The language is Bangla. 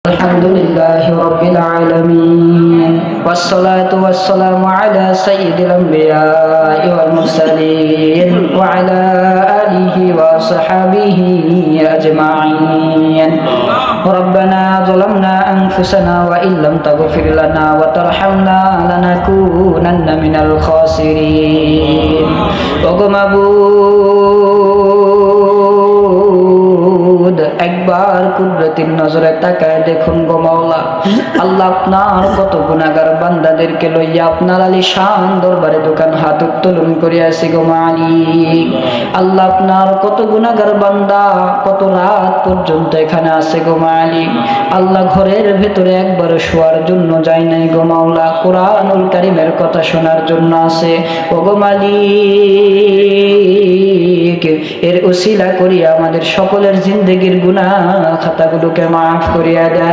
الحمد لله رب العالمين والصلاة والسلام على سيد الأنبياء والمرسلين وعلى آله وصحبه أجمعين ربنا ظلمنا أنفسنا وإن لم تغفر لنا وترحمنا لنكونن من الخاسرين একবার কুদরতির নজরে তাকায় দেখুন গো মাওলা, আল্লাহ আপনার কত গুনাহগার বান্দাদেরকে লইয়া আপনার আলিশান দরবারে দোকান হাত উত্তোলন করিয়াছি গো মালিক। আল্লাহ আপনার কত গুনাহগার বান্দা কত রাত পর্যন্ত এখানে আছে গো মালিক। আল্লাহ ঘরের ভেতরে একবার শোয়ার জন্য যায় নাই গো মাওলা, কোরআনুল কারীমের কথা শোনার জন্য আছে ও গো মালিক। এর উসিলা করিয়া আমাদের সকলের জিন্দেগির গুনাহ খাতাগুলোকে মাফ করিয়া দেয়।